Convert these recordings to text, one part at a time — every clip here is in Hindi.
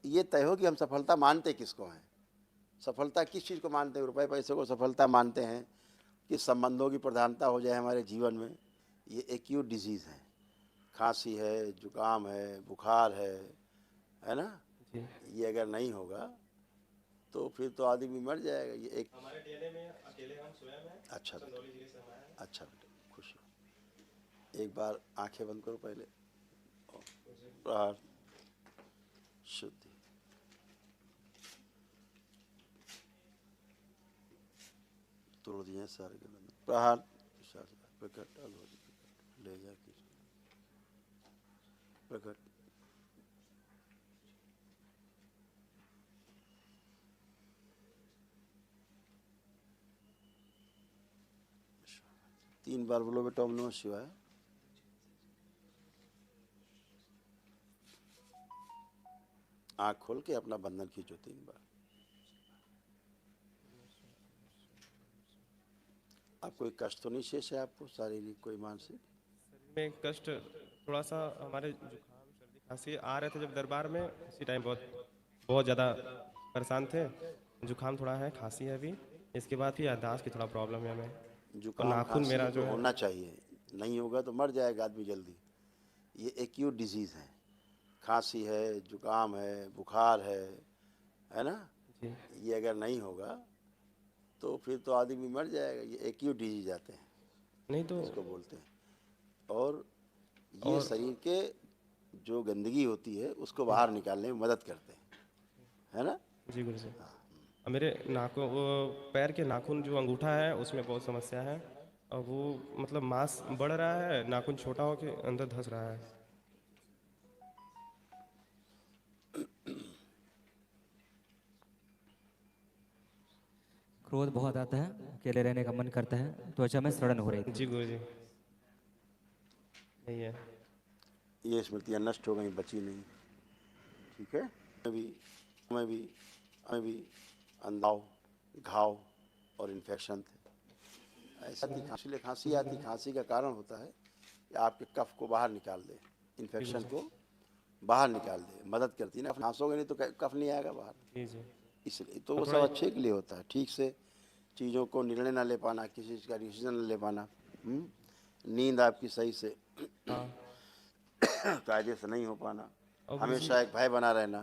ये तय हो कि हम सफलता मानते किसको हैं। सफलता किस चीज़ को मानते हैं? रुपए पैसे को सफलता मानते हैं कि संबंधों की प्रधानता हो जाए हमारे जीवन में। ये एक्यूट डिजीज़ है। खांसी है, जुकाम है, बुखार है ना? जी। ये अगर नहीं होगा तो फिर तो आदमी मर जाएगा। ये एक हमारे डीएनए में अकेले हम स्वयं हैं। अच्छा बेटा, चंदौली जिले से हम आए हैं। अच्छा बेटा, खुश हो। एक बार आंखें बंद करो पहले। प्रहार शुद्धि। तोड़ दिए सारे के बंधन। प्रहार प्रकट ले जा प्रकट। तीन बार बोलो बेटा ओम नमः शिवाय। आँख खोल के अपना बंधन खींचो 3 बार। आप कोई कष्ट तो नहीं शेष है आपको, शारीरिक कोई मानसिक? में कष्ट थोड़ा सा हमारे जुकाम सर्दी खांसी आ रहे थे जब दरबार में, उसी टाइम बहुत बहुत ज़्यादा परेशान थे। जुकाम थोड़ा है, खांसी है अभी। इसके बाद फिर याददाश्त की थोड़ा प्रॉब्लम है हमें, और जुकाम नाखून खांसी मेरा तो जो है। होना चाहिए, नहीं होगा तो मर जाएगा आदमी जल्दी। ये एक्यूट डिजीज़ है। खांसी है, जुकाम है, बुखार है ना? जी। ये अगर नहीं होगा तो फिर तो आदमी मर जाएगा। ये एक्यूट डिजीज आते हैं, नहीं तो। इसको बोलते हैं। और ये और शरीर के जो गंदगी होती है उसको बाहर निकालने में मदद करते हैं, है ना? जी गुरु जी। और मेरे नाखून, वो पैर के नाखून जो अंगूठा है उसमें बहुत समस्या है। और वो मतलब मांस बढ़ रहा है, नाखून छोटा होके अंदर धंस रहा है। क्रोध बहुत आता है, अकेले रहने का मन करता है, त्वचा में सड़न हो रही थी। जी गुरु जी, यही है। ये स्मृतियाँ नष्ट हो गई, बची नहीं। ठीक है। मैं भी अंदाव, घाव और इन्फेक्शन थे। ऐसा थी खांसी, खांसी आती। खांसी का कारण होता है कि आपके कफ को बाहर निकाल दे, जी गुरु इन्फेक्शन जी। को बाहर निकाल दे, मदद करती है ना। खांसोगे नहीं तो कफ नहीं आएगा बाहर। जी जी। इसलिए तो और वो थोड़ा। सब अच्छे के लिए होता है। ठीक से चीज़ों को निर्णय ना ले पाना, किसी चीज़ का डिसीजन ना ले पाना। नींद आपकी सही से हाँ। कायदे से नहीं हो पाना, और गुरु जी। हमेशा एक भय बना रहना।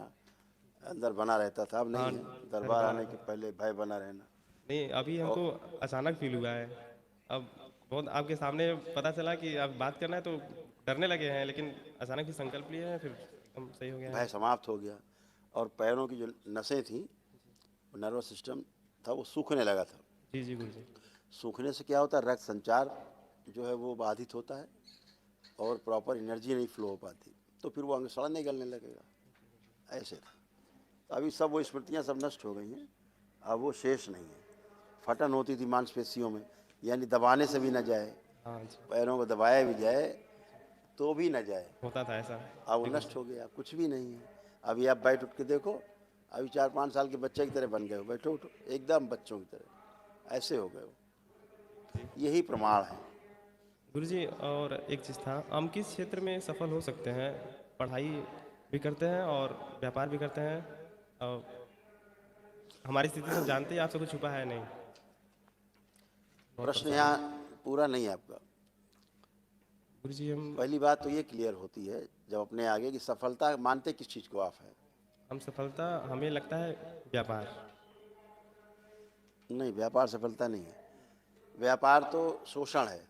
अंदर बना रहता था, अब हाँ। नहीं है। डर दरबार बना आने के था। पहले भय बना रहना। नहीं, अभी और हमको अचानक फील हुआ है। अब बहुत आपके सामने पता चला कि अब बात करना है तो डरने लगे हैं, लेकिन अचानक ही संकल्प लिए हैं, फिर एकदम सही हो गया भय है। समाप्त हो गया। और पैरों की जो नसें थी, नर्वस सिस्टम था, वो सूखने लगा था। जी जी गुरु जी। सूखने से क्या होता है, रक्त संचार जो है वो बाधित होता है और प्रॉपर एनर्जी नहीं फ्लो हो पाती, तो फिर वो अंग सड़ने गलने लगेगा। ऐसे था। तो अभी सब वो स्मृतियाँ सब नष्ट हो गई हैं, अब वो शेष नहीं है। फटन होती थी मांसपेशियों में, यानी दबाने से भी न जाए, हाँ जी। पैरों को दबाया भी जाए तो भी न जाए। होता था ऐसा। अब वो जी गुरु नष्ट जी। हो गया, कुछ भी नहीं है। अभी आप बैठ उठ के देखो, अभी 4-5 साल के बच्चे की तरह बन गए हो। बैठो उठो एकदम बच्चों की तरह, ऐसे हो गए हो। यही प्रमाण है। गुरु जी, और एक चीज़ था, हम किस क्षेत्र में सफल हो सकते हैं? पढ़ाई भी करते हैं और व्यापार भी करते हैं, और हमारी स्थिति सब जानते हैं, आपसे कुछ छुपा है नहीं। बहुत प्रश्न परेशान यहाँ है। पूरा नहीं है आपका। गुरु जी, हम पहली बात तो ये क्लियर होती है जब अपने आगे कि सफलता मानते किस चीज़ को आप है। हम सफलता हमें लगता है व्यापार। नहीं, व्यापार सफलता नहीं है। व्यापार तो शोषण है।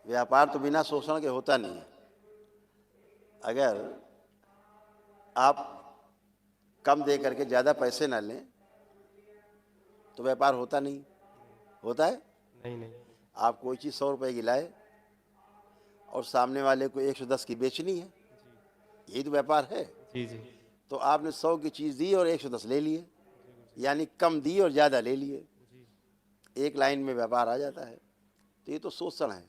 व्यापार तो बिना शोषण के होता नहीं है। अगर आप कम दे करके ज़्यादा पैसे ना लें तो व्यापार होता नहीं। होता है? नहीं नहीं। आप कोई चीज़ 100 रुपए की लाए और सामने वाले को 110 की बेचनी है, जी यही तो व्यापार है। जी जी। तो आपने 100 की चीज़ दी और 110 ले लिए, जी गुरु जी। यानी कम दी और ज़्यादा ले लिए। जी। एक लाइन में व्यापार आ जाता है। तो ये तो शोषण है।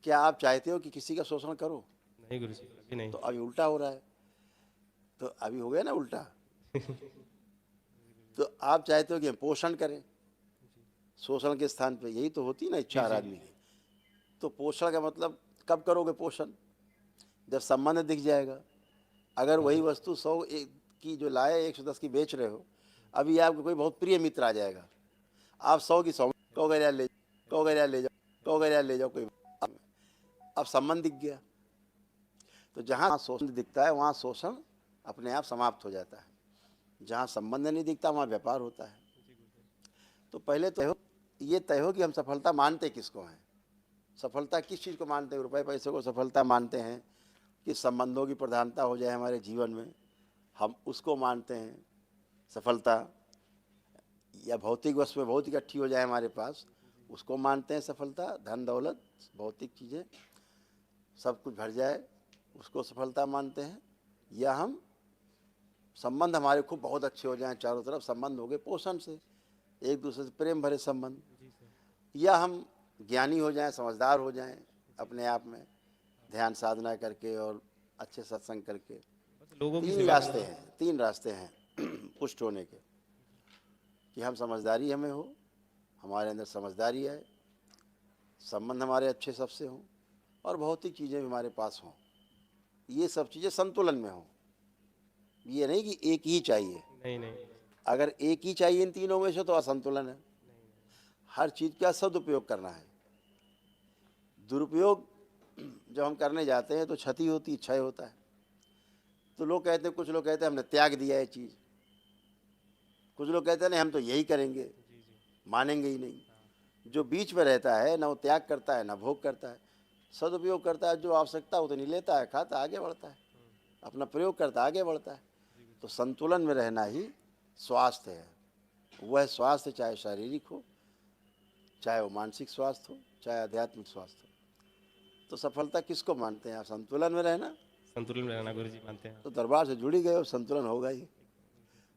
क्या आप चाहते हो कि किसी का शोषण करो? नहीं गुरु जी, अभी नहीं। तो अभी उल्टा हो रहा है। तो अभी हो गया ना उल्टा। तो आप चाहते हो कि हम पोषण करें शोषण के स्थान पे, यही तो होती ना इच्छा जी हर जी। आदमी की। तो पोषण का मतलब कब करोगे पोषण? जब संबंध दिख जाएगा, अगर वही वस्तु 100 की जो लाए 110 की बेच रहे हो, अभी आपको कोई बहुत प्रिय मित्र आ जाएगा, आप 100 की 100 कहोगे यार ले कहोगे यार ले जाओ कहोगे यार ले जाओ कोई अब संबंध दिख गया। तो जहाँ शोषण दिखता है वहाँ शोषण अपने आप समाप्त हो जाता है, जहाँ संबंध नहीं दिखता वहाँ व्यापार होता है। तो पहले तो ये तय हो कि हम सफलता मानते किसको हैं, सफलता किस चीज़ को मानते हैं। रुपए पैसे को सफलता मानते हैं कि संबंधों की प्रधानता हो जाए हमारे जीवन में, हम उसको मानते हैं सफलता, या भौतिक वस्तु में बहुत इकट्ठी हो जाए हमारे पास, उसको मानते हैं सफलता। धन दौलत भौतिक चीज़ें सब कुछ भर जाए उसको सफलता मानते हैं। या हम संबंध हमारे खूब बहुत अच्छे हो जाएं, चारों तरफ संबंध हो गए पोषण से, एक दूसरे से प्रेम भरे संबंध। या हम ज्ञानी हो जाएं, समझदार हो जाएं अपने आप में, ध्यान साधना करके और अच्छे सत्संग करके। लोगों की तीन सेवा रास्ते हैं, तीन रास्ते हैं पुष्ट होने के, कि हम समझदारी हमें हो, हमारे अंदर समझदारी आए, संबंध हमारे अच्छे सबसे हों और भौतिक चीज़ें भी हमारे पास हों। ये सब चीज़ें संतुलन में हों। ये नहीं कि एक ही चाहिए, नहीं अगर एक ही चाहिए इन तीनों में से तो असंतुलन है। हर चीज़ का सदुपयोग करना है। दुरुपयोग जब हम करने जाते हैं तो क्षति होती, क्षय होता है। तो लोग कहते हैं, कुछ लोग कहते हैं हमने त्याग दिया है चीज़, कुछ लोग कहते हैं नहीं हम तो यही करेंगे, मानेंगे ही नहीं। जो बीच में रहता है ना वो त्याग करता है ना भोग करता है, सदुपयोग करता है, जो आवश्यकता उतनी लेता है, खाता आगे बढ़ता है, अपना प्रयोग करता आगे बढ़ता है। तो संतुलन में रहना ही स्वास्थ्य है। वह स्वास्थ्य चाहे शारीरिक हो, चाहे वो मानसिक स्वास्थ्य हो, चाहे आध्यात्मिक स्वास्थ्य हो। तो सफलता किसको मानते हैं आप? संतुलन में रहना। संतुलन में रहना गुरु जी मानते हैं। तो दरबार से जुड़ी गए हो, संतुलन होगा ही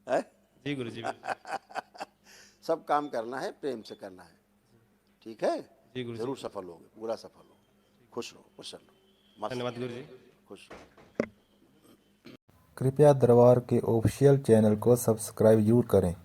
है। जी गुरु जी सब काम करना है, प्रेम से करना है, ठीक है? जी गुरु जी। जरूर सफल होगे, पूरा सफल हो। खुश रहो, प्रसन्न रहो, मस्त धन्यवाद गुरु जी। खुश रहो। कृपया दरबार के ऑफिशियल चैनल को सब्सक्राइब जरूर करें।